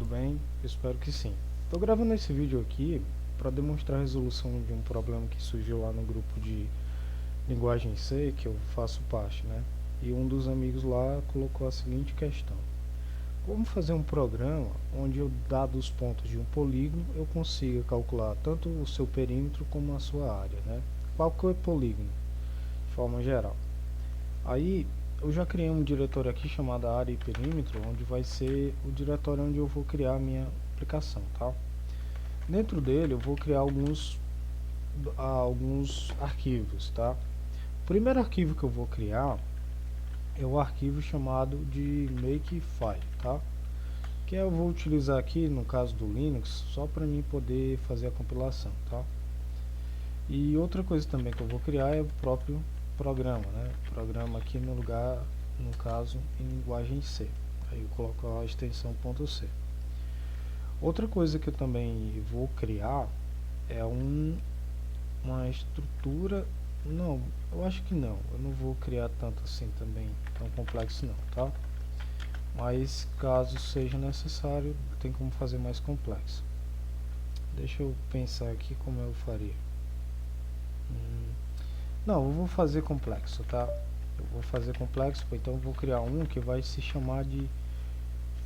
tudo bem? Espero que sim. Estou gravando esse vídeo aqui para demonstrar a resolução de um problema que surgiu lá no grupo de linguagem C que eu faço parte, né? E um dos amigos lá colocou a seguinte questão: como fazer um programa onde eu, dados os pontos de um polígono, eu consiga calcular tanto o seu perímetro como a sua área, né? Qual que é o polígono, de forma geral? Aí eu já criei um diretório aqui chamado área e perímetro, onde vai ser o diretório onde eu vou criar a minha aplicação, tá? Dentro dele eu vou criar alguns arquivos, tá? O primeiro arquivo que eu vou criar é o arquivo chamado de makefile, tá? Que eu vou utilizar aqui no caso do Linux só para mim poder fazer a compilação, tá? E outra coisa também que eu vou criar é o próprio programa, né? Programa aqui no lugar, no caso, em linguagem C. Aí eu coloco a extensão .c. Outra coisa que eu também vou criar é uma estrutura. Não, eu acho que não. Eu não vou criar tanto assim também, tão complexo não, tá? Mas caso seja necessário, tem como fazer mais complexo. Deixa eu pensar aqui como eu faria. Não, eu vou fazer complexo, tá? Eu vou fazer complexo, então eu vou criar um que vai se chamar de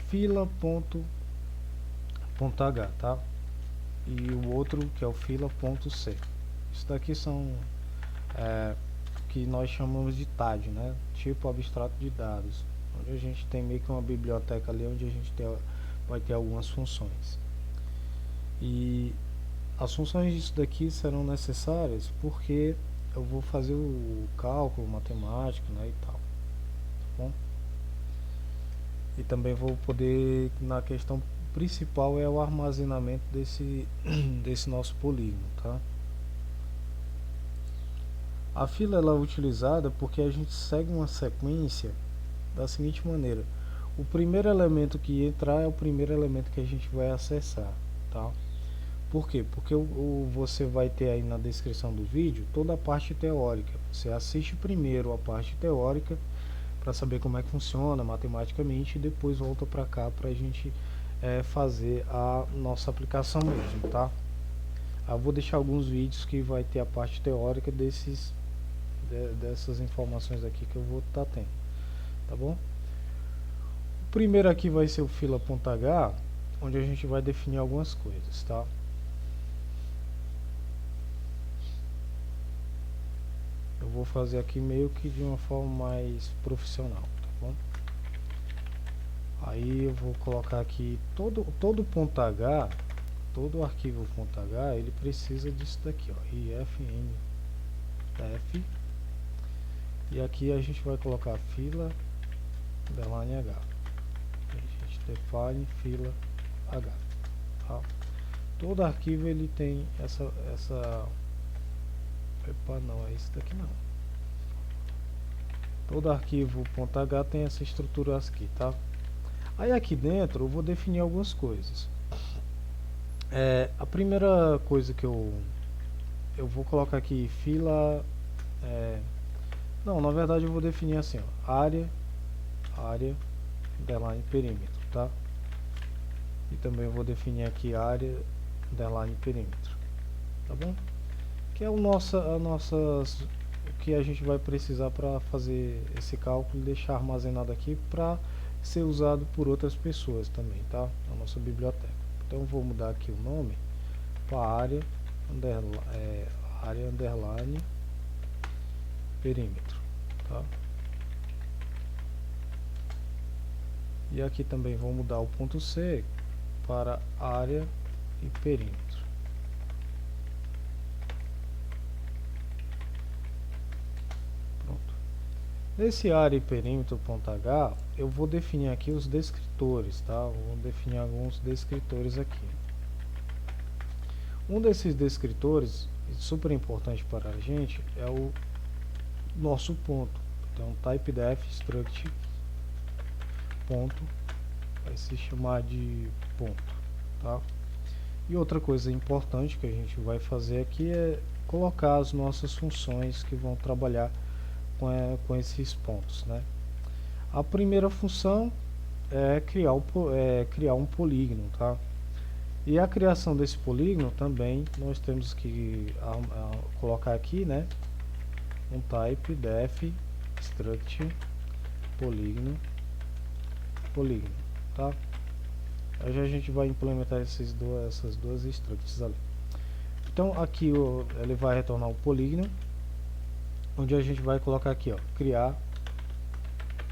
fila.h, tá? E o outro que é o fila.c. Isso daqui são que nós chamamos de TAD, né? Tipo abstrato de dados, onde a gente tem meio que uma biblioteca ali onde a gente vai ter algumas funções. E as funções disso daqui serão necessárias porque eu vou fazer o cálculo matemático, né, e tal, tá bom? E também vou poder, na questão principal é o armazenamento desse nosso polígono, tá? A fila ela é utilizada porque a gente segue uma sequência da seguinte maneira: o primeiro elemento que entrar é o primeiro elemento que a gente vai acessar, tá? Por quê? Porque você vai ter aí na descrição do vídeo toda a parte teórica. Você assiste primeiro a parte teórica para saber como é que funciona matematicamente e depois volta para cá para a gente fazer a nossa aplicação mesmo, tá? Eu vou deixar alguns vídeos que vai ter a parte teórica dessas informações aqui que eu vou estar tendo, tá bom? O primeiro aqui vai ser o fila.h, onde a gente vai definir algumas coisas, tá? Eu vou fazer aqui meio que de uma forma mais profissional, tá bom? Aí eu vou colocar aqui todo ponto H, todo arquivo .h, ele precisa disso daqui, ó, ifndef. E aqui a gente vai colocar fila underline h. A gente define fila h, tá? Todo arquivo ele tem essa epa, não é isso daqui não. Todo arquivo .h tem essa estrutura aqui, tá? Aí aqui dentro eu vou definir algumas coisas. A primeira coisa que eu vou colocar aqui fila, não, na verdade eu vou definir assim, ó, área underline perímetro, tá? E também eu vou definir aqui área underline perímetro, tá bom? Que é o que a gente vai precisar para fazer esse cálculo e deixar armazenado aqui para ser usado por outras pessoas também, tá? Na nossa biblioteca. Então eu vou mudar aqui o nome para área underline perímetro, tá? E aqui também vou mudar o ponto C para área e perímetro. Pronto. Nesse área e perímetro.h eu vou definir aqui os descritores, tá? Vou definir alguns descritores aqui. Um desses descritores super importante para a gente é o nosso ponto. Então typedef struct ponto vai se chamar de ponto, tá? E outra coisa importante que a gente vai fazer aqui é colocar as nossas funções que vão trabalhar com esses pontos, né? A primeira função criar um polígono, tá? E a criação desse polígono também nós temos que colocar aqui, né, um type def struct polígono, tá? Aí já a gente vai implementar essas duas structs ali. Então aqui ele vai retornar um polígono, onde a gente vai colocar aqui, ó, criar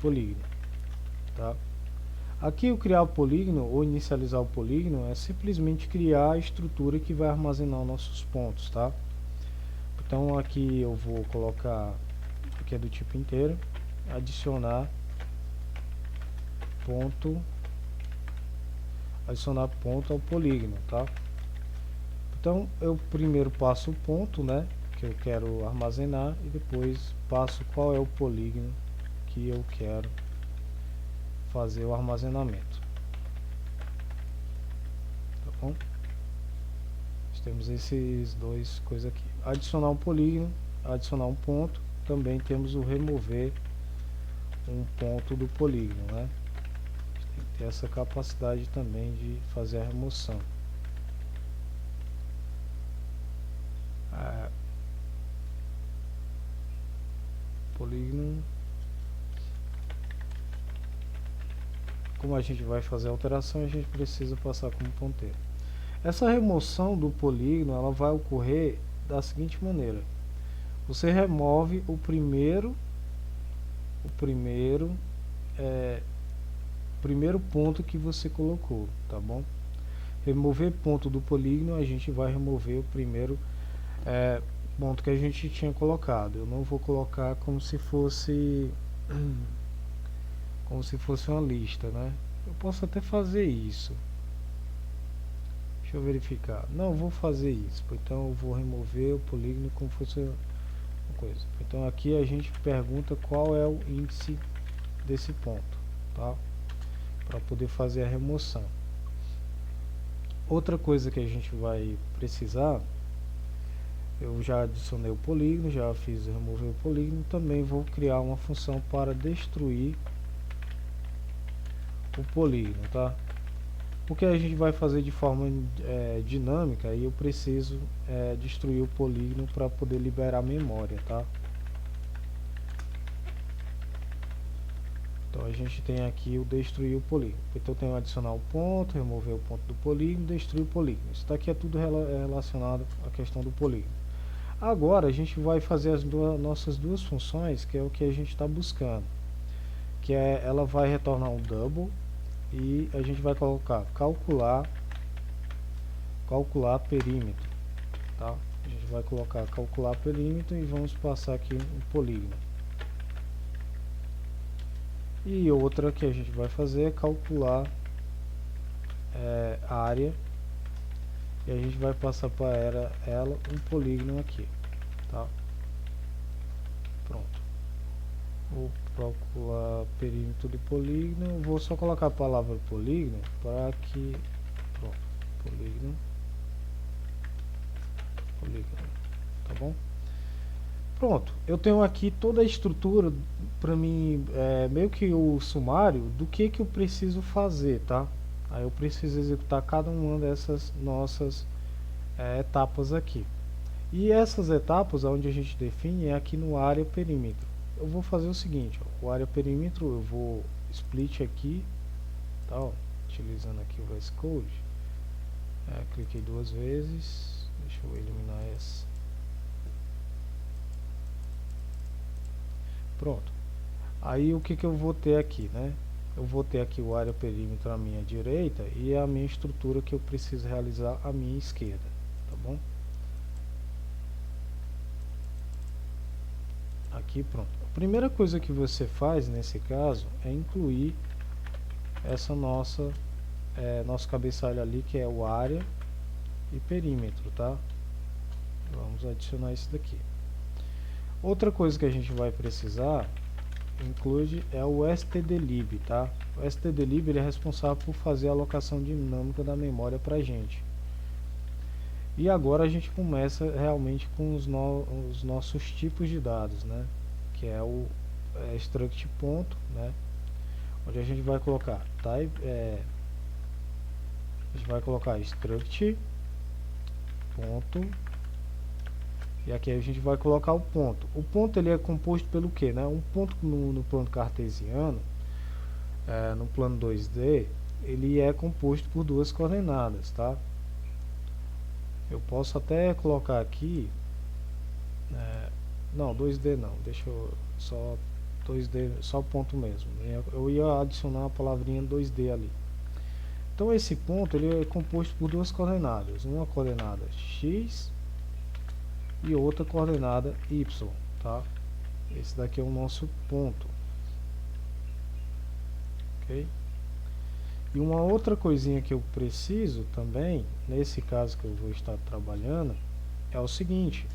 polígono, tá? Aqui o criar o polígono ou inicializar o polígono é simplesmente criar a estrutura que vai armazenar os nossos pontos, tá? Então aqui eu vou colocar, aqui é do tipo inteiro, adicionar ponto ao polígono, tá? Então eu primeiro passo o ponto, né, que eu quero armazenar, e depois passo qual é o polígono que eu quero fazer o armazenamento, tá bom? Nós temos esses dois coisas aqui: adicionar um polígono, adicionar um ponto. Também temos o remover um ponto do polígono, né? A gente tem que ter essa capacidade também de fazer a remoção. Polígono, como a gente vai fazer a alteração, a gente precisa passar como ponteiro. Essa remoção do polígono, ela vai ocorrer da seguinte maneira: você remove o primeiro ponto que você colocou, tá bom? Remover ponto do polígono, a gente vai remover o primeiro ponto que a gente tinha colocado. Eu não vou colocar como se fosse uma lista, né? Eu posso até fazer isso. Deixa eu verificar. Não, vou fazer isso. Então eu vou remover o polígono como fosse uma coisa. Então aqui a gente pergunta qual é o índice desse ponto, tá? Para poder fazer a remoção. Outra coisa que a gente vai precisar, eu já adicionei o polígono, já fiz remover o polígono, também vou criar uma função para destruir o polígono, tá? Porque a gente vai fazer de forma dinâmica, e eu preciso destruir o polígono para poder liberar a memória, tá? Então a gente tem aqui o destruir o polígono. Então eu tenho que adicionar o ponto, remover o ponto do polígono, destruir o polígono. Isso daqui é tudo relacionado à questão do polígono. Agora a gente vai fazer as nossas duas funções, que é o que a gente está buscando, que ela vai retornar um double, e a gente vai colocar calcular perímetro, tá? A gente vai colocar calcular perímetro e vamos passar aqui um polígono. E outra que a gente vai fazer é calcular área, e a gente vai passar para ela um polígono aqui, tá? Pronto. Vou calcular perímetro do polígono. Vou só colocar a palavra polígono para que... Pronto, polígono, tá bom? Pronto, eu tenho aqui toda a estrutura para mim, meio que o sumário do que eu preciso fazer, tá? Aí eu preciso executar cada uma dessas nossas etapas aqui. E essas etapas, onde a gente define, é aqui no área perímetro. Eu vou fazer o seguinte, ó, o área perímetro eu vou split aqui, tá, ó, utilizando aqui o VS Code. Cliquei duas vezes, deixa eu eliminar essa. Pronto. Aí o que eu vou ter aqui, né? Eu vou ter aqui o área perímetro à minha direita e a minha estrutura que eu preciso realizar à minha esquerda, tá bom? Aqui, pronto. A primeira coisa que você faz nesse caso é incluir essa nosso cabeçalho ali, que é o área e perímetro, tá? Vamos adicionar isso daqui. Outra coisa que a gente vai precisar include é o stdlib, tá? O stdlib ele é responsável por fazer a alocação dinâmica da memória pra gente. E agora a gente começa realmente com os nossos tipos de dados, né? Que é o struct ponto, né? onde a gente vai colocar type, a gente vai colocar struct ponto, e aqui a gente vai colocar o ponto. O ponto ele é composto pelo que, né? Um ponto no plano cartesiano, no plano 2D, ele é composto por duas coordenadas, tá? Eu posso até colocar aqui, não, 2D não, deixa eu só 2D, só ponto mesmo. Eu ia adicionar a palavrinha 2D ali. Então esse ponto ele é composto por duas coordenadas, uma coordenada x e outra coordenada y, tá? Esse daqui é o nosso ponto, ok? E uma outra coisinha que eu preciso também, nesse caso que eu vou estar trabalhando, é o seguinte: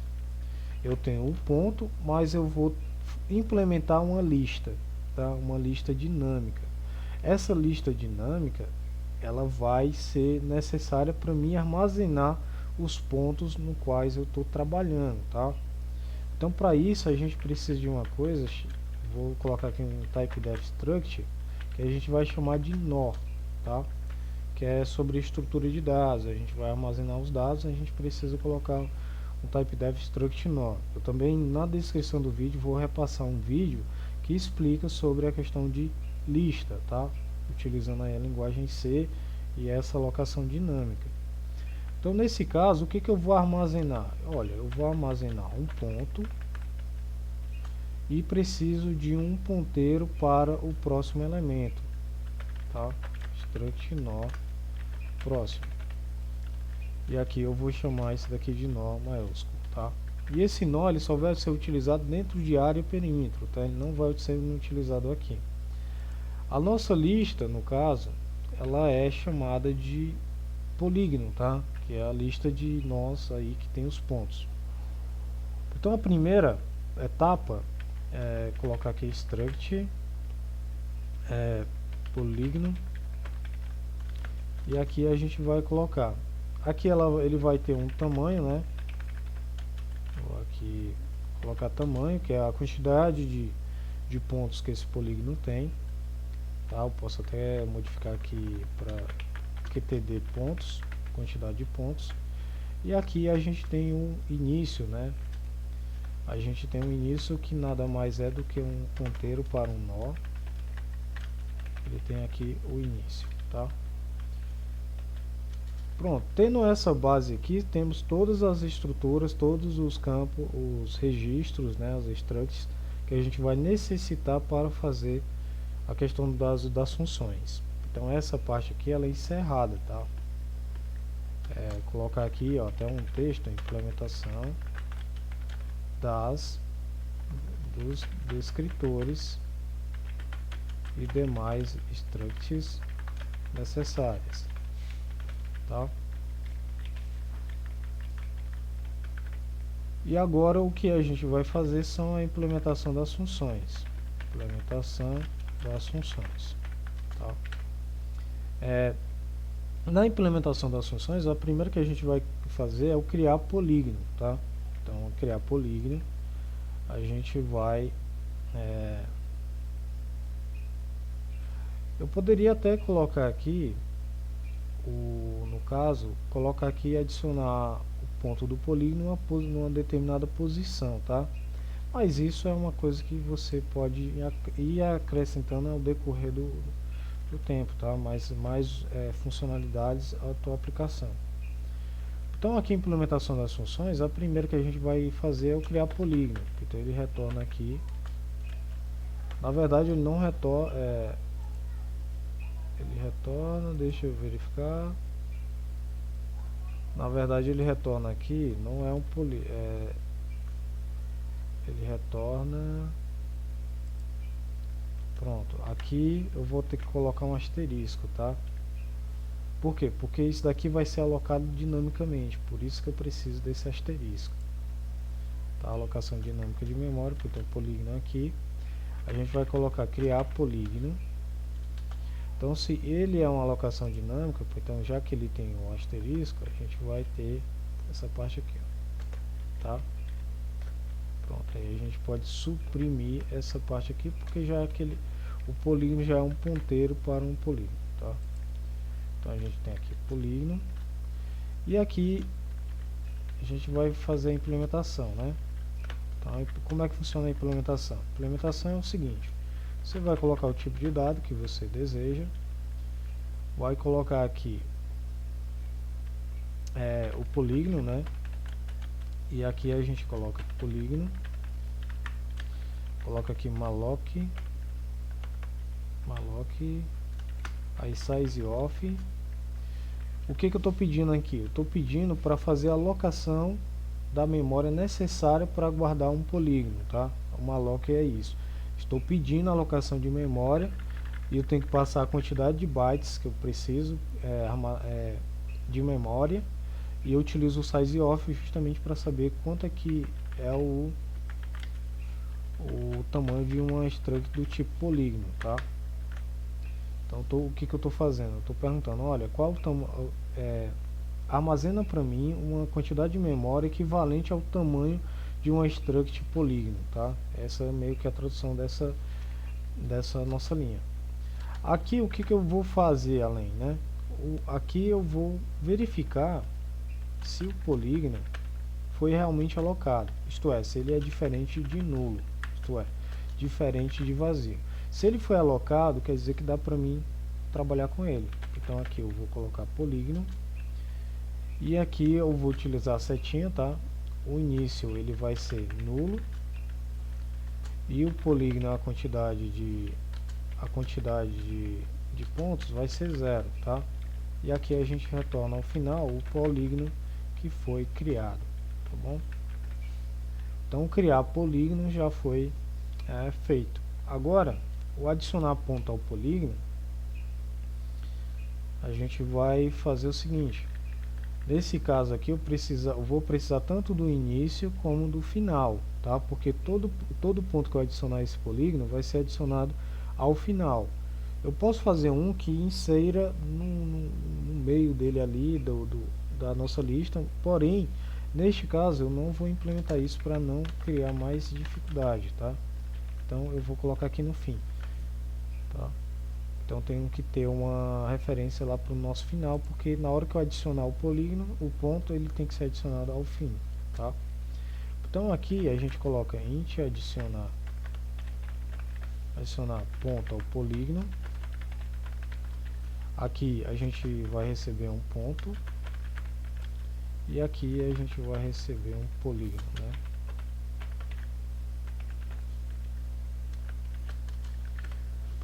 eu tenho um ponto, mas eu vou implementar uma lista, tá? Uma lista dinâmica. Essa lista dinâmica, ela vai ser necessária para mim armazenar os pontos no quais eu estou trabalhando, tá? Então, para isso a gente precisa de uma coisa, vou colocar aqui um type_def_struct, que a gente vai chamar de nó, tá? Que é sobre estrutura de dados. A gente vai armazenar os dados, a gente precisa colocar um type_def_struct nó. Eu também na descrição do vídeo vou repassar um vídeo que explica sobre a questão de lista, tá? Utilizando aí a linguagem C e essa alocação dinâmica. Então nesse caso, o que eu vou armazenar? Olha, eu vou armazenar um ponto e preciso de um ponteiro para o próximo elemento, tá? Struct nó próximo. E aqui eu vou chamar esse daqui de nó maiúsculo, tá? E esse nó ele só vai ser utilizado dentro de área e perímetro, tá? Ele não vai ser utilizado aqui. A nossa lista, no caso, ela é chamada de polígono, tá? Que é a lista de nós aí que tem os pontos. Então a primeira etapa é colocar aqui struct polígono, e aqui a gente vai colocar, aqui ele vai ter um tamanho, né? Vou aqui colocar tamanho, que é a quantidade de pontos que esse polígono tem, tá? Eu posso até modificar aqui para QTD pontos, quantidade de pontos. E aqui a gente tem um início, né? A gente tem um início que nada mais é do que um ponteiro para um nó. Ele tem aqui o início, tá? Pronto, tendo essa base aqui, temos todas as estruturas, todos os campos, os registros, né, os structs que a gente vai necessitar para fazer a questão das funções. Então essa parte aqui ela é encerrada, tá? Colocar aqui, ó, até um texto, implementação dos descritores e demais structs necessárias, tá? E agora o que a gente vai fazer são a implementação das funções, tá? Na implementação das funções, a primeira que a gente vai fazer é o criar polígono, tá? Então, criar polígono, a gente vai eu poderia até colocar aqui no caso, colocar aqui e adicionar o ponto do polígono numa determinada posição, tá? Mas isso é uma coisa que você pode ir acrescentando ao decorrer do tempo, tá? Mais funcionalidades à tua aplicação. Então aqui implementação das funções, a primeira que a gente vai fazer é o criar polígono. Então ele retorna aqui. Na verdade ele não retorna, ele retorna, deixa eu verificar. Na verdade ele retorna aqui, não é um polígono, ele retorna, pronto, aqui eu vou ter que colocar um asterisco, tá? Por quê? Porque isso daqui vai ser alocado dinamicamente, por isso que eu preciso desse asterisco, tá? Alocação dinâmica de memória, porque tem um polígono aqui, a gente vai colocar criar polígono. Então se ele é uma alocação dinâmica, então já que ele tem um asterisco, a gente vai ter essa parte aqui, ó, tá? Pronto, aí a gente pode suprimir essa parte aqui, porque já que o polígono já é um ponteiro para um polígono, tá? Então a gente tem aqui polígono, e aqui a gente vai fazer a implementação, né? Então, como é que funciona a implementação? A implementação é o seguinte: você vai colocar o tipo de dado que você deseja, vai colocar aqui o polígono, né? E aqui a gente coloca polígono, coloca aqui malloc, aí size off. O que eu estou pedindo aqui? Eu estou pedindo para fazer a alocação da memória necessária para guardar um polígono, tá? O malloc é isso. Estou pedindo a alocação de memória e eu tenho que passar a quantidade de bytes que eu preciso de memória, e eu utilizo o size off justamente para saber quanto é que é o tamanho de uma struct do tipo polígono, tá? Então o que eu estou fazendo? Eu estou perguntando, olha, qual o tamanho, armazena para mim uma quantidade de memória equivalente ao tamanho de uma struct polígono, tá? Essa é meio que a tradução dessa nossa linha. Aqui o que eu vou fazer além, né? Aqui eu vou verificar se o polígono foi realmente alocado, isto é, se ele é diferente de nulo, isto é, diferente de vazio. Se ele foi alocado, quer dizer que dá para mim trabalhar com ele. Então aqui eu vou colocar polígono, e aqui eu vou utilizar a setinha, tá? O início ele vai ser nulo, e o polígono, a quantidade de pontos vai ser 0, tá? E aqui a gente retorna ao final o polígono que foi criado, tá bom? Então criar polígono já foi feito. Agora, o adicionar ponto ao polígono, a gente vai fazer o seguinte: nesse caso aqui eu vou precisar tanto do início como do final, tá? Porque todo ponto que eu adicionar a esse polígono vai ser adicionado ao final. Eu posso fazer um que insira no meio dele ali da nossa lista, porém neste caso eu não vou implementar isso para não criar mais dificuldade, tá? Então eu vou colocar aqui no fim, tá? Então tenho que ter uma referência lá para o nosso final, porque na hora que eu adicionar o polígono, o ponto ele tem que ser adicionado ao fim, tá? Então aqui a gente coloca int adicionar ponto ao polígono. Aqui a gente vai receber um ponto, e aqui a gente vai receber um polígono, né?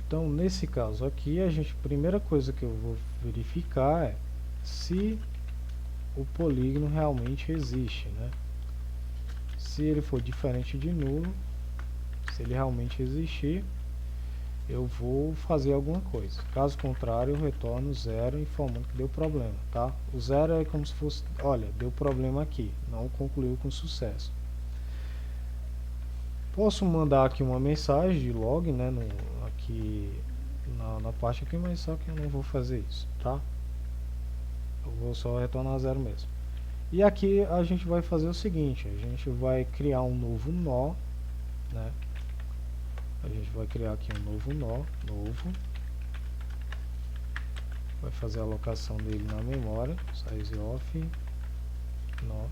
Então nesse caso aqui primeira coisa que eu vou verificar é se o polígono realmente existe, né? Se ele for diferente de nulo, se ele realmente existir, eu vou fazer alguma coisa. Caso contrário, eu retorno 0 informando que deu problema, tá? O 0 é como se fosse, olha, deu problema aqui, não concluiu com sucesso. Posso mandar aqui uma mensagem de log, né, aqui na parte aqui, mas só que eu não vou fazer isso, tá? Eu vou só retornar 0 mesmo. E aqui a gente vai fazer o seguinte: a gente vai criar um novo nó, né? A gente vai criar aqui um novo nó, vai fazer a alocação dele na memória, size off, nó.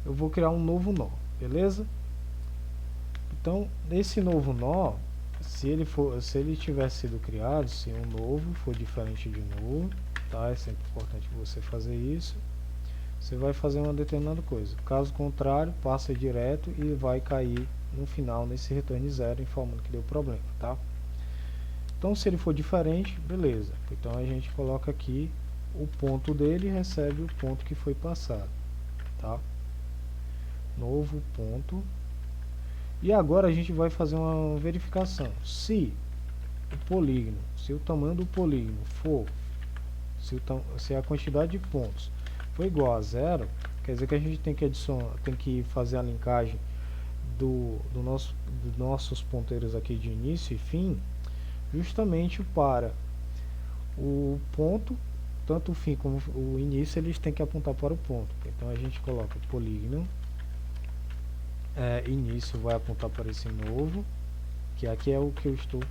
Eu vou criar um novo nó, beleza? Então, esse novo nó, se ele tiver sido criado, se um novo for diferente de nulo, tá? É sempre importante você fazer isso. Você vai fazer uma determinada coisa. Caso contrário, passa direto e vai cair no final nesse return 0, informando que deu problema, tá? Então se ele for diferente, beleza. Então a gente coloca aqui o ponto dele e recebe o ponto que foi passado, tá? Novo ponto. E agora a gente vai fazer uma verificação. Se o tamanho do polígono for, se a quantidade de pontos for igual a 0, quer dizer que a gente tem que fazer a linkagem dos nossos ponteiros aqui de início e fim, justamente para o ponto, tanto o fim como o início, eles têm que apontar para o ponto. Então a gente coloca polígono, início vai apontar para esse novo, que aqui é o que eu estou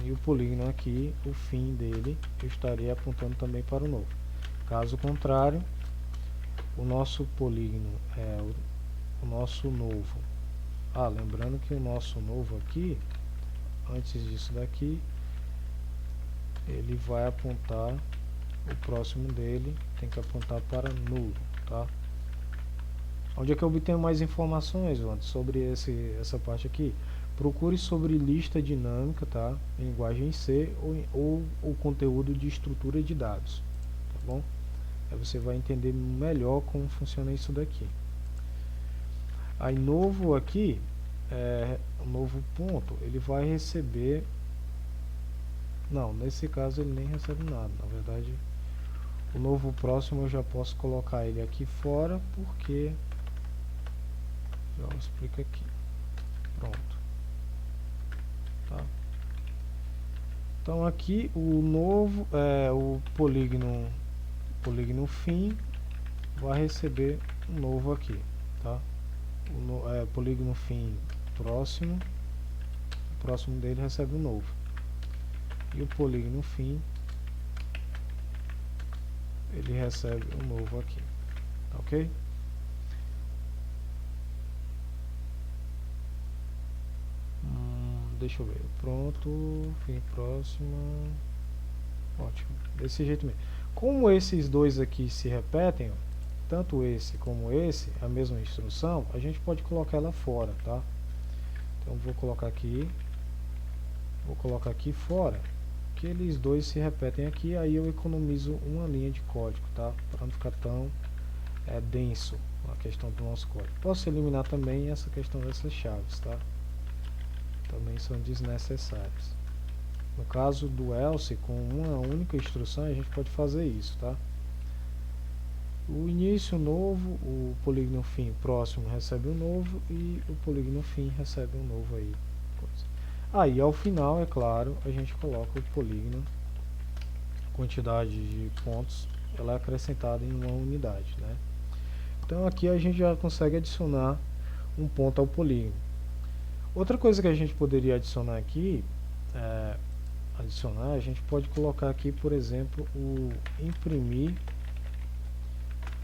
e o polígono aqui, o fim dele, eu estaria apontando também para o novo. Caso contrário, o nosso polígono é o nosso novo. Lembrando que o nosso novo aqui, antes disso daqui, ele vai apontar, o próximo dele tem que apontar para nulo, tá? Onde é que eu obtenho mais informações, Wander, sobre essa parte aqui? Procure sobre lista dinâmica, tá? Em linguagem C ou o conteúdo de estrutura de dados, tá bom? Aí você vai entender melhor como funciona isso daqui. Aí novo aqui, o novo ponto, ele vai receber... Não, nesse caso ele nem recebe nada, na verdade. O novo próximo eu já posso colocar ele aqui fora, porque... Já explico aqui. Pronto. Tá? Então aqui o novo, o polígono fim vai receber um novo aqui, tá? O polígono fim próximo, o próximo dele recebe um novo. E o polígono fim, ele recebe um novo aqui, tá ok? Deixa eu ver, pronto, fim próximo, ótimo, desse jeito mesmo. Como esses dois aqui se repetem, ó, tanto esse como esse, a mesma instrução, a gente pode colocar ela fora, tá? Então vou colocar aqui fora, que eles dois se repetem aqui, aí eu economizo uma linha de código, tá? Para não ficar tão denso a questão do nosso código. Posso eliminar também essa questão dessas chaves, tá? Também são desnecessárias. No caso do else, com uma única instrução, a gente pode fazer isso, tá? O início novo, o polígono fim próximo recebe um novo e o polígono fim recebe um novo aí. Aí ao final, é claro, a gente coloca o polígono, quantidade de pontos, ela é acrescentada em uma unidade, né? Então aqui a gente já consegue adicionar um ponto ao polígono. Outra coisa que a gente poderia adicionar aqui, a gente pode colocar aqui, por exemplo, o imprimir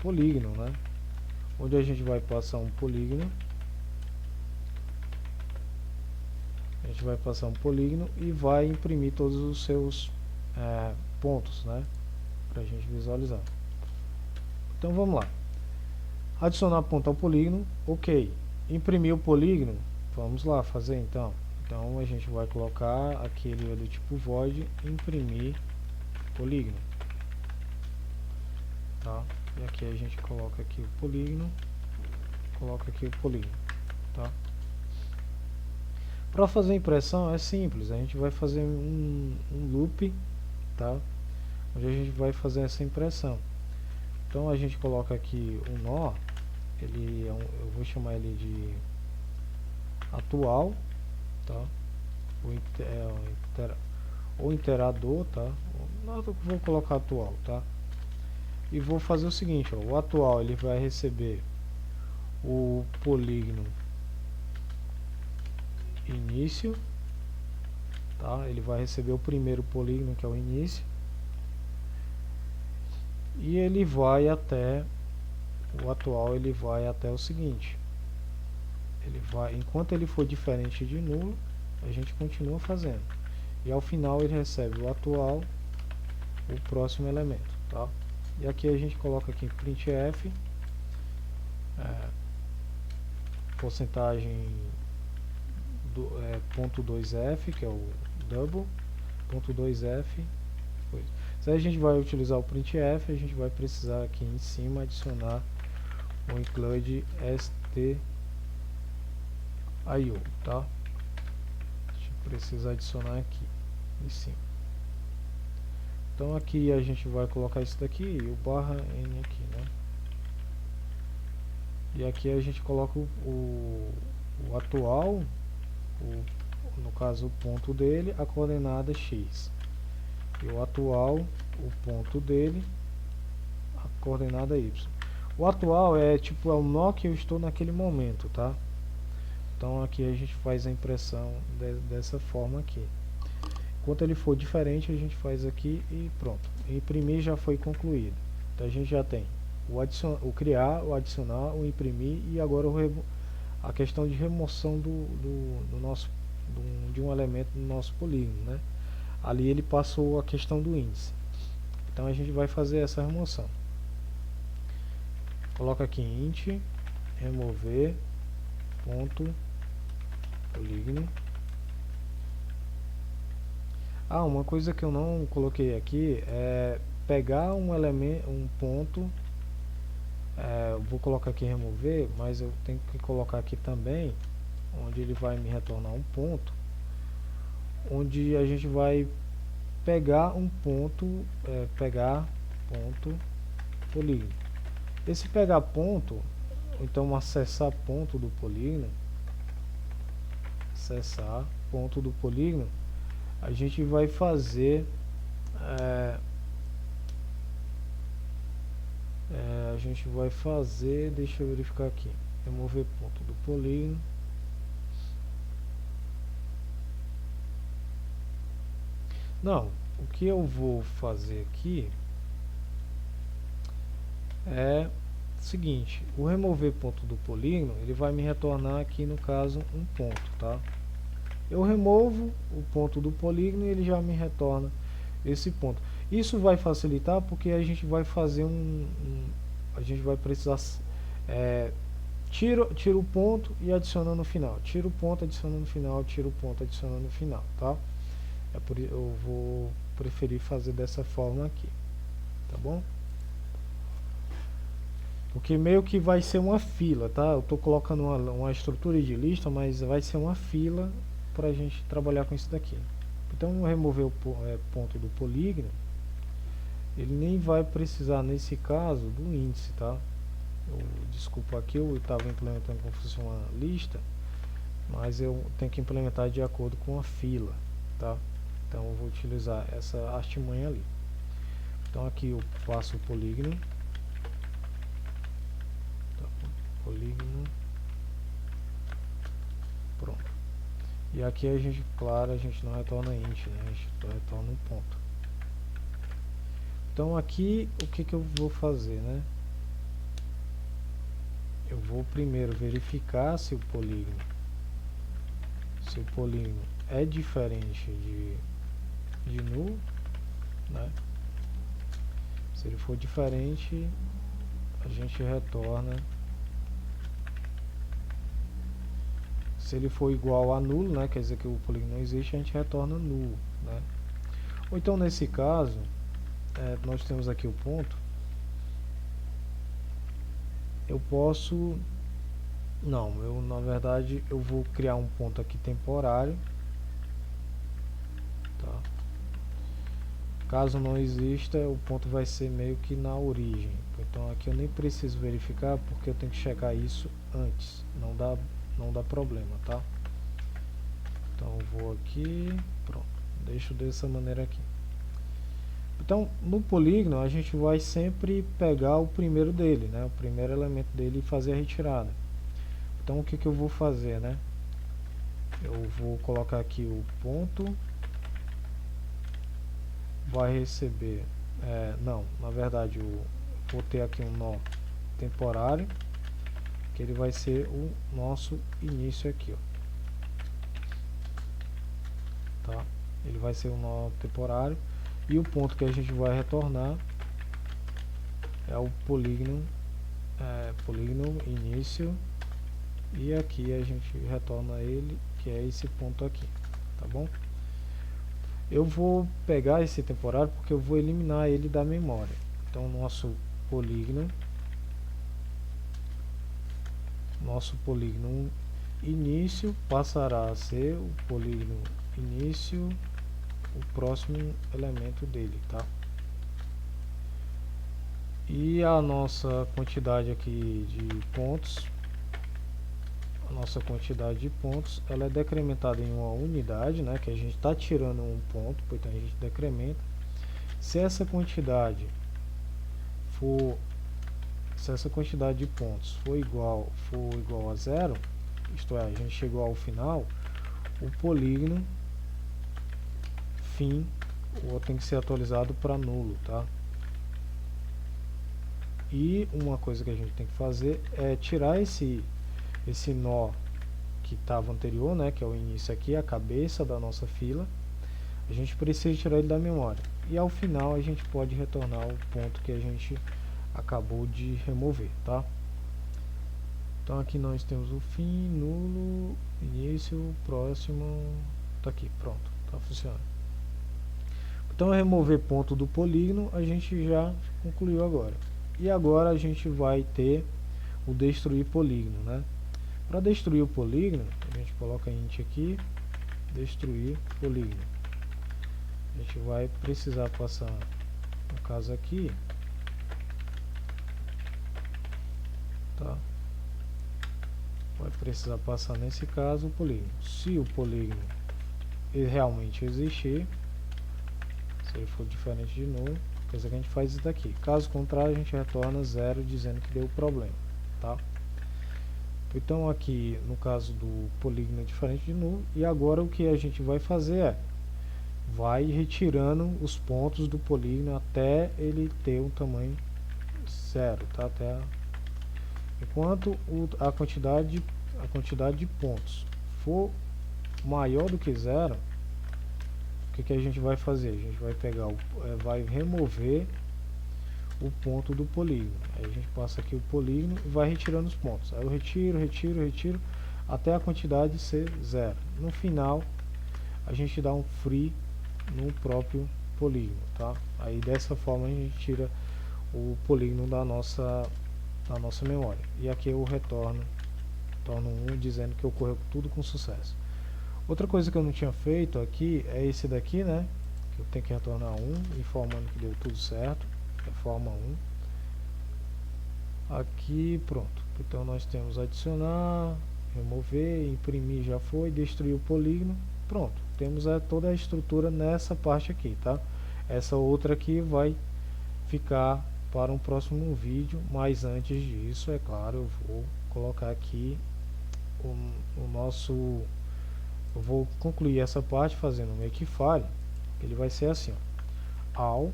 polígono, né? Onde a gente vai passar um polígono, e vai imprimir todos os seus pontos, né? Para a gente visualizar. Então vamos lá. Adicionar ponto ao polígono, ok. Imprimir o polígono, vamos lá fazer então. Então a gente vai colocar aquele do tipo void imprimir polígono, tá? E aqui a gente coloca aqui o polígono, tá? Para fazer a impressão é simples, a gente vai fazer um loop, tá? Onde a gente vai fazer essa impressão. Então a gente coloca aqui o nó, eu vou chamar ele de atual, tá? O interador, tá? Vou colocar atual, tá? E vou fazer o seguinte, ó, o atual ele vai receber o polígono início, tá? Ele vai receber o primeiro polígono, que é o início, e ele vai até o atual, ele vai até o seguinte. Enquanto ele for diferente de nulo, a gente continua fazendo. E ao final ele recebe o atual, o próximo elemento, tá? E aqui a gente coloca aqui printf, porcentagem do ponto 2f, que é o double, ponto 2f. Se a gente vai utilizar o printf, a gente vai precisar aqui em cima adicionar o include stio, tá? A gente precisa adicionar aqui em cima. Então aqui a gente vai colocar isso daqui e o barra n aqui, né? E aqui a gente coloca o atual, no caso o ponto dele, a coordenada x. E o atual, o ponto dele, a coordenada y. O atual é o nó que eu estou naquele momento, tá? Então aqui a gente faz a impressão dessa forma aqui. Enquanto ele for diferente, a gente faz aqui e pronto. Imprimir já foi concluído. Então a gente já tem o criar, o adicionar, o imprimir e agora a questão de remoção de um elemento do nosso polígono, né? Ali ele passou a questão do índice. Então a gente vai fazer essa remoção. Coloca aqui int remover ponto polígono. Uma coisa que eu não coloquei aqui é pegar um elemento, um ponto. Vou colocar aqui remover, mas eu tenho que colocar aqui também, onde ele vai me retornar um ponto, onde a gente vai pegar um ponto, pegar ponto polígono. Esse pegar ponto, então acessar ponto do polígono, acessar ponto do polígono, a gente vai fazer deixa eu verificar aqui, remover ponto do polígono. Não, o que eu vou fazer aqui é o seguinte: o remover ponto do polígono, ele vai me retornar aqui no caso um ponto, tá? Eu removo o ponto do polígono e ele já me retorna esse ponto. Isso vai facilitar porque a gente vai fazer a gente vai precisar tira o ponto e adiciona no final, tira o ponto, adiciona no final, tira o ponto, adiciona no final, tá? Eu vou preferir fazer dessa forma aqui, tá bom? Porque meio que vai ser uma fila, tá? Eu tô colocando uma estrutura de lista, mas vai ser uma fila para a gente trabalhar com isso daqui. Então, remover o ponto do polígono, ele nem vai precisar nesse caso do índice, tá? Desculpa, aqui eu estava implementando como se fosse uma lista, mas eu tenho que implementar de acordo com a fila, tá? Então eu vou utilizar essa artimanha ali. Então aqui eu passo o polígono, tá, polígono, pronto. E aqui a gente, claro, a gente não retorna int, né? A gente retorna um ponto. Então aqui o que eu vou fazer, né? Eu vou primeiro verificar se o polígono é diferente de null, né? Se ele for diferente, a gente retorna. Se ele for igual a nulo, né, quer dizer que o polígono não existe, a gente retorna nulo, né? Ou então nesse caso, nós temos aqui o ponto. Eu posso... Não, na verdade eu vou criar um ponto aqui temporário, tá? Caso não exista, o ponto vai ser meio que na origem. Então aqui eu nem preciso verificar porque eu tenho que checar isso antes. Não dá problema, tá? Então eu vou aqui, pronto, deixo dessa maneira aqui. Então no polígono a gente vai sempre pegar o primeiro dele, né? O primeiro elemento dele e fazer a retirada. Então o que eu vou fazer, né? Eu vou colocar aqui o ponto, vai receber, não, na verdade eu vou ter aqui um nó temporário, que ele vai ser o nosso início aqui, ó. Tá? Ele vai ser um nó temporário e o ponto que a gente vai retornar é o polígono, polígono início, e aqui a gente retorna ele, que é esse ponto aqui, tá bom? Eu vou pegar esse temporário porque eu vou eliminar ele da memória. Então nosso polígono início passará a ser o polígono início, o próximo elemento dele, tá? E a nossa quantidade aqui de pontos, ela é decrementada em uma unidade, né, que a gente está tirando um ponto, portanto a gente decrementa. Se essa quantidade de pontos for igual a zero, isto é, a gente chegou ao final, o polígono fim tem que ser atualizado para nulo, tá? E uma coisa que a gente tem que fazer é tirar esse nó que estava anterior, né, que é o início aqui, a cabeça da nossa fila. A gente precisa tirar ele da memória. E ao final a gente pode retornar o ponto que a gente acabou de remover, tá? Então aqui nós temos o fim, nulo, início, próximo, tá aqui, pronto, tá funcionando. Então remover ponto do polígono a gente já concluiu agora. E agora a gente vai ter o destruir polígono, né? Para destruir o polígono, a gente coloca int aqui, destruir polígono. A gente vai precisar passar, no caso aqui, tá? Vai precisar passar nesse caso o polígono. Se o polígono realmente existir, se ele for diferente de nulo, quer dizer que a gente faz isso daqui. Caso contrário, a gente retorna 0 dizendo que deu problema, tá? Então aqui no caso do polígono é diferente de nulo. E agora o que a gente vai fazer é vai retirando os pontos do polígono até ele ter um tamanho 0, tá? Enquanto a quantidade de pontos for maior do que 0, o que a gente vai fazer? A gente vai pegar vai remover o ponto do polígono. Aí a gente passa aqui o polígono e vai retirando os pontos. Aí eu retiro até a quantidade ser 0. No final a gente dá um free no próprio polígono, tá? Aí dessa forma a gente tira o polígono da nossa memória. E aqui eu torno 1 dizendo que ocorreu tudo com sucesso. Outra coisa que eu não tinha feito aqui é esse daqui, né? Que eu tenho que retornar 1, informando que deu tudo certo. Reforma 1. Aqui pronto. Então nós temos adicionar, remover, imprimir já foi, destruir o polígono. Pronto. Temos toda a estrutura nessa parte aqui, tá? Essa outra aqui vai ficar para um próximo vídeo, mas antes disso, é claro, eu vou colocar aqui o nosso... Eu vou concluir essa parte fazendo um makefile. Ele vai ser assim, ó.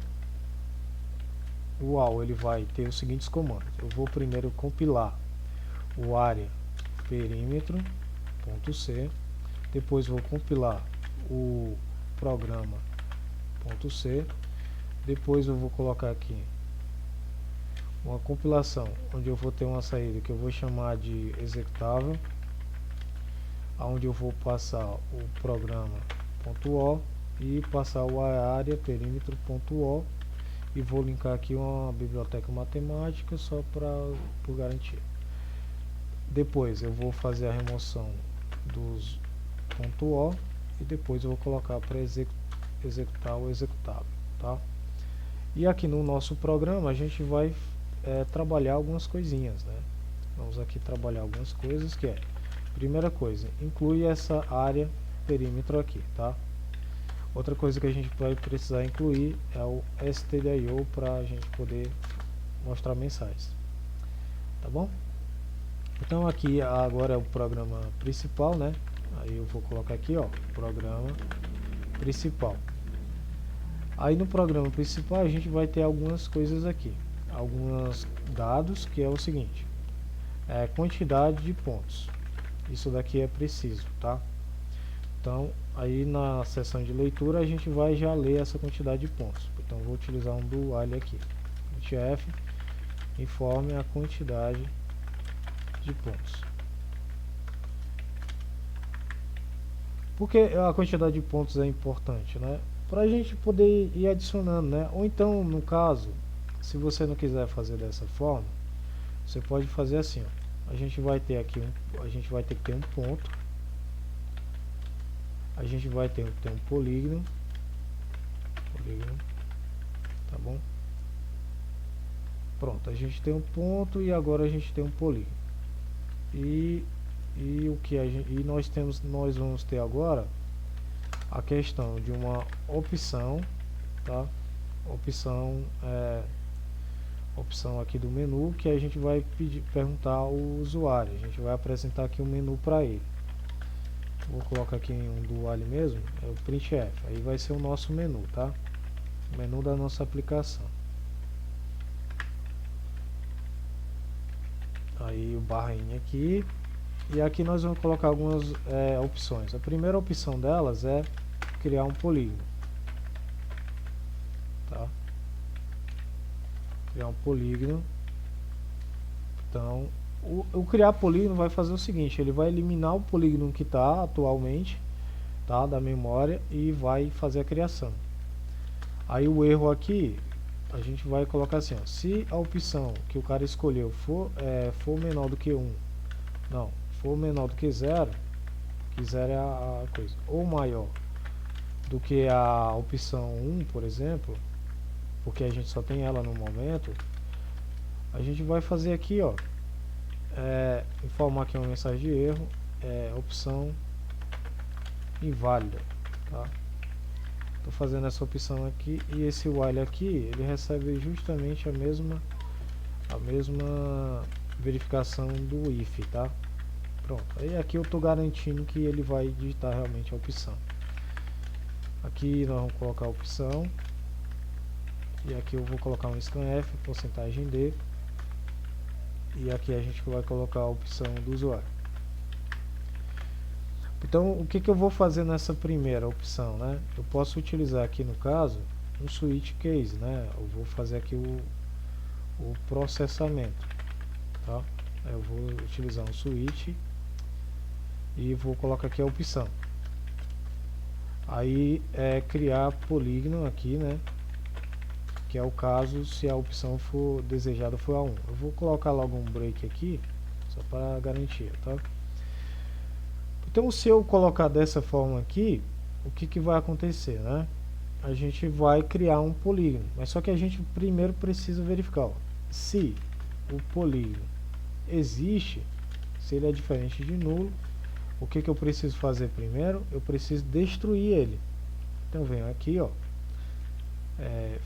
O AL ele vai ter os seguintes comandos. Eu vou primeiro compilar o área perímetro.c, depois vou compilar o programa.c, depois eu vou colocar aqui uma compilação onde eu vou ter uma saída que eu vou chamar de executável, onde eu vou passar o programa.o e passar o área perímetro.o e vou linkar aqui uma biblioteca matemática só por garantia. Depois eu vou fazer a remoção dos .o e depois eu vou colocar para executar o executável, tá? E aqui no nosso programa a gente vai trabalhar algumas coisinhas, né? Vamos aqui trabalhar algumas coisas, que é, primeira coisa, inclui essa área perímetro aqui, tá? Outra coisa que a gente vai precisar incluir é o stdio para a gente poder mostrar mensagens, tá bom? Então aqui agora é o programa principal, né? Aí eu vou colocar aqui, ó, programa principal. Aí no programa principal a gente vai ter algumas coisas aqui, alguns dados, que é o seguinte, quantidade de pontos. Isso daqui é preciso, tá? Então aí na seção de leitura a gente vai já ler essa quantidade de pontos. Então vou utilizar um do while aqui. F informe a quantidade de pontos. Por que a quantidade de pontos é importante, né? Para a gente poder ir adicionando, né? Ou então, no caso, se você não quiser fazer dessa forma, você pode fazer assim, ó. A gente vai ter aqui a gente vai ter que ter um ponto, a gente vai ter um polígono, tá bom? Pronto, a gente tem um ponto e agora a gente tem um polígono. E o que nós vamos ter agora a questão de uma opção, tá? opção aqui do menu, que a gente vai perguntar ao usuário. A gente vai apresentar aqui um menu para ele. Vou colocar aqui um do while mesmo, é o printf. Aí vai ser o nosso menu, tá? O menu da nossa aplicação. Aí o barrinha aqui. E aqui nós vamos colocar algumas opções. A primeira opção delas é criar um polígono. Tá? Criar um polígono. Então, o criar polígono vai fazer o seguinte, ele vai eliminar o polígono que está atualmente, tá, da memória, e vai fazer a criação. Aí o erro aqui, a gente vai colocar assim, ó, se a opção que o cara escolheu for menor do que 1, não, for menor do que 0, que 0 é a coisa, ou maior do que a opção 1, por exemplo, porque a gente só tem ela no momento, a gente vai fazer aqui, ó, informar aqui uma mensagem de erro, opção inválida, tá? Estou fazendo essa opção aqui e esse while aqui, ele recebe justamente a mesma verificação do if, tá? Pronto, aí aqui eu estou garantindo que ele vai digitar realmente a opção. Aqui nós vamos colocar a opção e aqui eu vou colocar um scanf, porcentagem D, e aqui a gente vai colocar a opção do usuário. Então, o que eu vou fazer nessa primeira opção, né? Eu posso utilizar aqui, no caso, um switch case, né? Eu vou fazer aqui o processamento, tá? Eu vou utilizar um switch e vou colocar aqui a opção. Aí, criar polígono aqui, né? Que é o caso se a opção for desejada for a 1. Eu vou colocar logo um break aqui, só para garantia, tá? Então, se eu colocar dessa forma aqui, o que vai acontecer, né? A gente vai criar um polígono, mas só que a gente primeiro precisa verificar, ó, se o polígono existe, se ele é diferente de nulo, o que eu preciso fazer primeiro? Eu preciso destruir ele. Então, venho aqui, ó,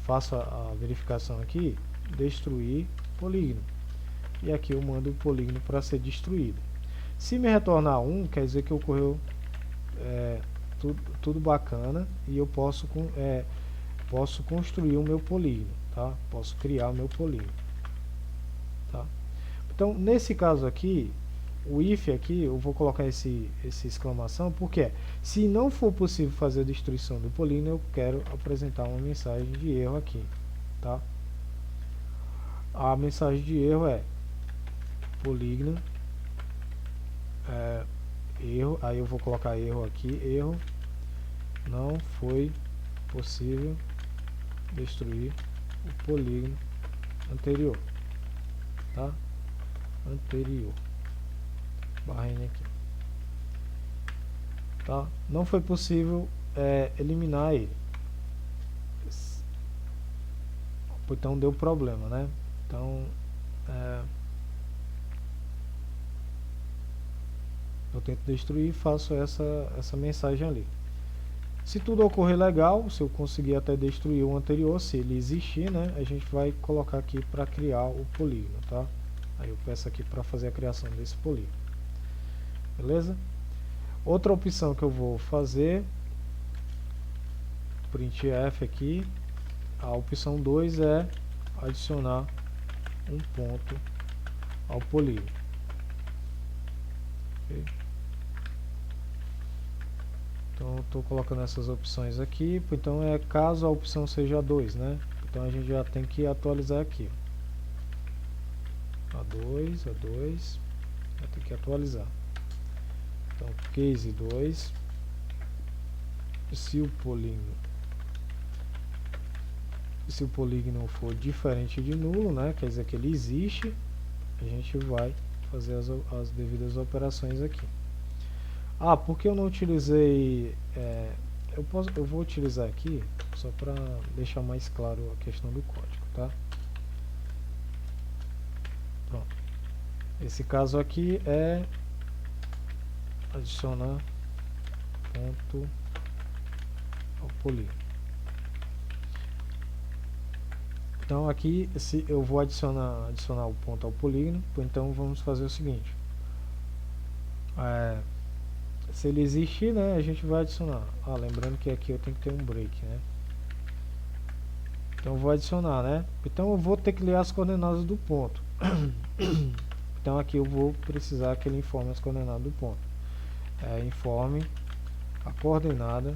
faço a verificação aqui, destruir polígono, e aqui eu mando o polígono para ser destruído. Se me retornar 1, quer dizer que ocorreu tudo bacana e eu posso construir o meu polígono, tá? Posso criar o meu polígono, tá? Então, nesse caso aqui, o if aqui, eu vou colocar esse exclamação, porque se não for possível fazer a destruição do polígono, eu quero apresentar uma mensagem de erro aqui, tá? A mensagem de erro é polígono erro, aí eu vou colocar erro aqui, erro, não foi possível destruir o polígono anterior, tá? Anterior, barrinha aqui, tá? Não foi possível eliminar ele, então deu problema, né? Então eu tento destruir e faço essa mensagem ali. Se tudo ocorrer legal, se eu conseguir até destruir o anterior, se ele existir, né, a gente vai colocar aqui para criar o polígono, tá? Aí eu peço aqui para fazer a criação desse polígono. Beleza? Outra opção que eu vou fazer, printf aqui, a opção 2 é adicionar um ponto ao polígono. Okay? Então eu estou colocando essas opções aqui, então caso a opção seja 2, né? Então a gente já tem que atualizar aqui. A2, vai ter que atualizar. Então case 2, se o polígono for diferente de nulo, né? Quer dizer que ele existe, a gente vai fazer as devidas operações aqui. Ah, porque eu não utilizei, eu vou utilizar aqui só para deixar mais claro a questão do código, tá? Pronto. Esse caso aqui é adicionar ponto ao polígono. Então aqui, se eu vou adicionar o ponto ao polígono, então vamos fazer o seguinte. Se ele existir, né, a gente vai adicionar. Lembrando que aqui eu tenho que ter um break, né? Então eu vou adicionar, né? Então eu vou ter que ler as coordenadas do ponto. Então aqui eu vou precisar que ele informe as coordenadas do ponto. Informe a coordenada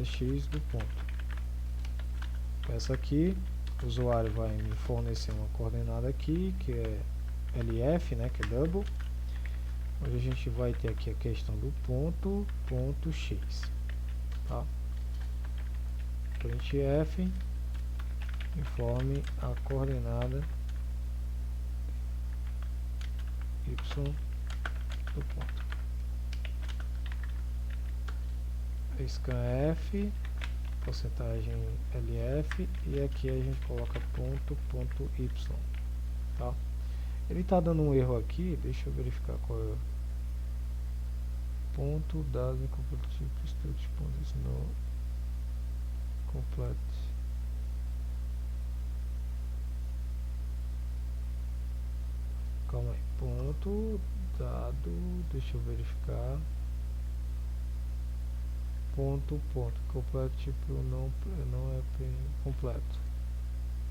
x do ponto. Essa aqui, o usuário vai me fornecer uma coordenada aqui, que é LF, né, que é double. Onde a gente vai ter aqui a questão do ponto x, tá? Printf informe a coordenada y do ponto. Scanf porcentagem LF, e aqui a gente coloca ponto y, tá? Ele está dando um erro aqui, deixa eu verificar qual é. Ponto dado incompleto struct pontos no complete. Calma aí, ponto dado, deixa eu verificar. Ponto completo, tipo não é completo,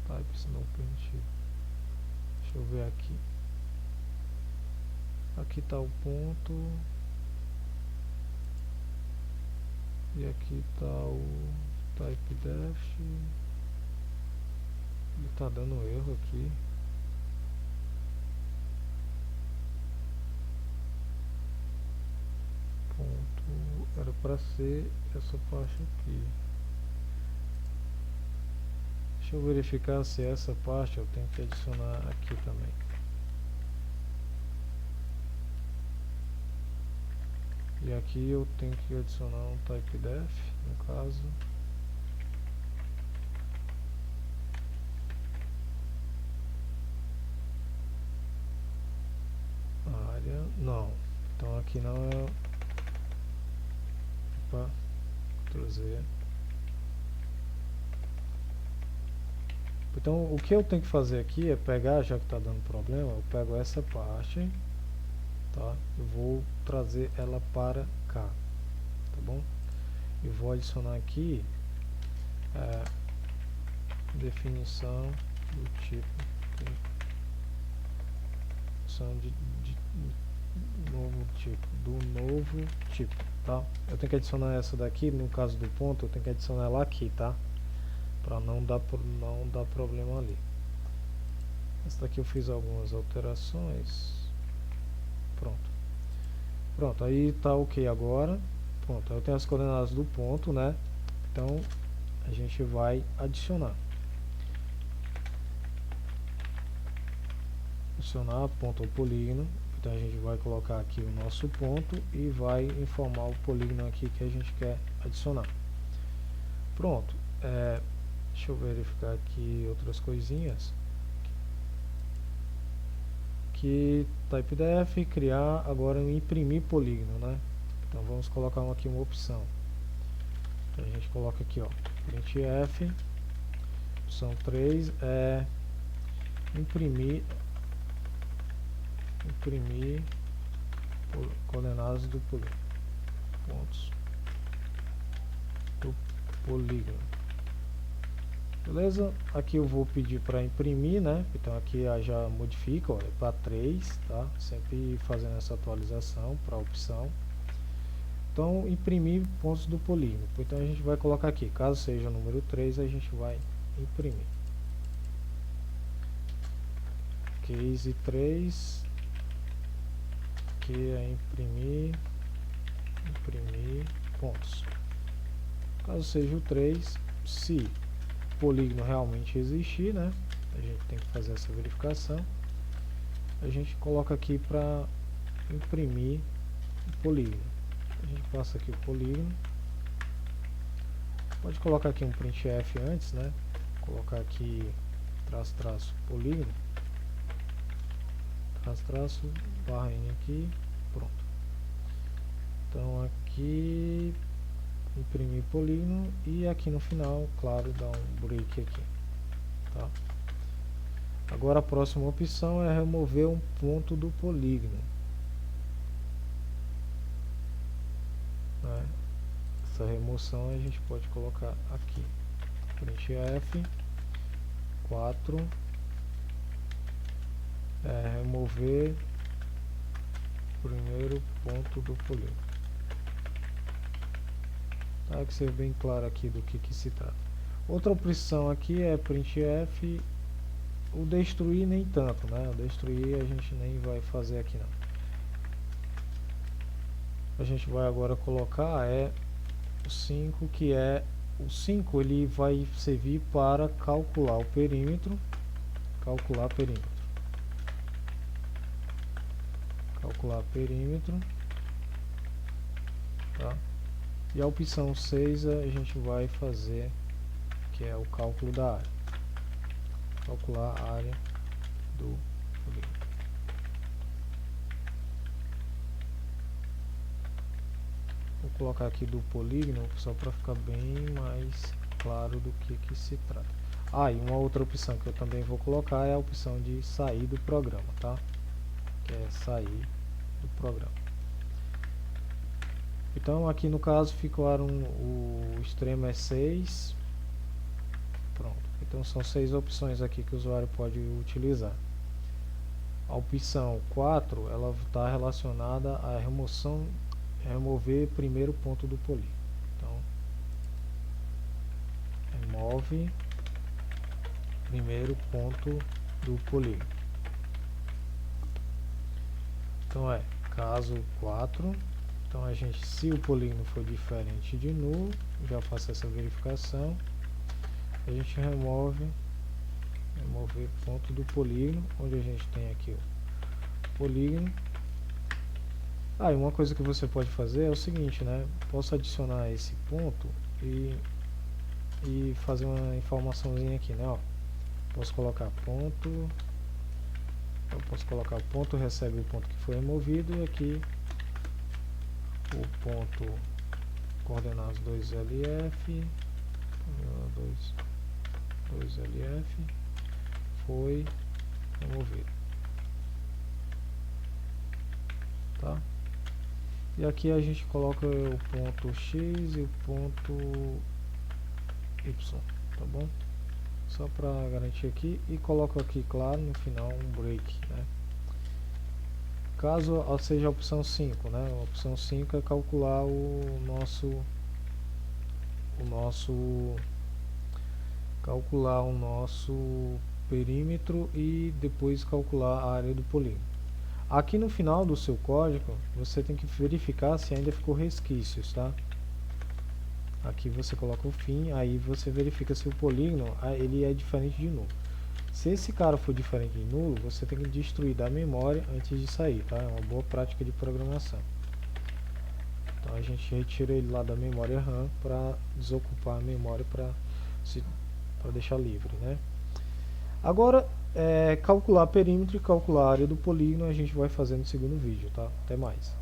types não preenchido. Deixa eu ver aqui. Aqui está o ponto e aqui está o type def. Ele está dando erro aqui. Era para ser essa parte aqui. Deixa eu verificar se essa parte eu tenho que adicionar aqui também. E aqui eu tenho que adicionar um type def, no caso. Área, não. Então aqui não é. Opa, trazer. Então o que eu tenho que fazer aqui é pegar, já que está dando problema, eu pego essa parte, tá? Eu vou trazer ela para cá, tá bom? Eu vou adicionar aqui definição do tipo, do novo tipo, tá? Eu tenho que adicionar essa daqui, no caso do ponto, eu tenho que adicionar ela aqui, tá? Para não dar problema ali. Essa daqui eu fiz algumas alterações. Pronto, aí tá ok agora. Pronto, eu tenho as coordenadas do ponto, né? Então a gente vai adicionar ponto ao polígono. Então a gente vai colocar aqui o nosso ponto e vai informar o polígono aqui que a gente quer adicionar. Pronto, deixa eu verificar aqui outras coisinhas. Que type def, criar, agora imprimir polígono, né? Então vamos colocar aqui uma opção. Então a gente coloca aqui, ó, printf, opção 3 é imprimir coordenadas do polígono, pontos do polígono. Beleza? Aqui eu vou pedir para imprimir, né? Então aqui já modifica, ó, é para 3, tá? Sempre fazendo essa atualização para a opção. Então, imprimir pontos do polígono. Então a gente vai colocar aqui, caso seja o número 3, a gente vai imprimir. Case 3, que é imprimir pontos. Caso seja o 3, se o polígono realmente existir, né? A gente tem que fazer essa verificação. A gente coloca aqui para imprimir o polígono. A gente passa aqui o polígono. Pode colocar aqui um printf antes, né? Colocar aqui traço polígono. Traço barra n aqui. Pronto. Então aqui imprimir polígono e aqui no final, claro, dá um break aqui. tá? Agora a próxima opção é remover um ponto do polígono, né? Essa remoção a gente pode colocar aqui, printf 4 remover primeiro ponto do polígono, tá? Que seja bem claro aqui do que se trata. Outra opção aqui é printf o destruir, nem tanto, né? O destruir a gente nem vai fazer aqui não. A gente vai agora colocar o 5, que é o 5, ele vai servir para calcular o perímetro, calcular perímetro, tá? E a opção 6 a gente vai fazer, que é o cálculo da área, calcular a área do polígono. Vou colocar aqui do polígono só para ficar bem mais claro do que se trata. Ah, e uma outra opção que eu também vou colocar é a opção de sair do programa, tá? Que é sair do programa. Então aqui no caso ficaram, o extremo é 6. Pronto. Então são 6 opções aqui que o usuário pode utilizar. A opção 4, ela está relacionada à remover primeiro ponto do polígono. Então, remove primeiro ponto do polígono. Então caso 4. Então a gente, se o polígono for diferente de nulo, já faço essa verificação. A gente remover ponto do polígono, onde a gente tem aqui o polígono. E uma coisa que você pode fazer é o seguinte, né? Posso adicionar esse ponto e fazer uma informaçãozinha aqui, né? Ó, posso colocar ponto, eu posso colocar o ponto recebe o ponto que foi removido, e aqui o ponto coordenadas 2LF 2LF foi removido, tá? E aqui a gente coloca o ponto X e o ponto Y, tá bom? Só para garantir aqui, e coloco aqui, claro, no final um break, né? Caso seja a opção 5, né? A opção 5 é calcular o nosso perímetro e depois calcular a área do polígono. Aqui no final do seu código, você tem que verificar se ainda ficou resquícios, tá? Aqui você coloca o fim, aí você verifica se o polígono ele é diferente de nulo. Se esse cara for diferente de nulo, você tem que destruir da memória antes de sair, tá? É uma boa prática de programação. Então a gente retira ele lá da memória RAM para desocupar a memória para deixar livre, né? Agora, calcular perímetro e calcular a área do polígono a gente vai fazer no segundo vídeo, tá? Até mais.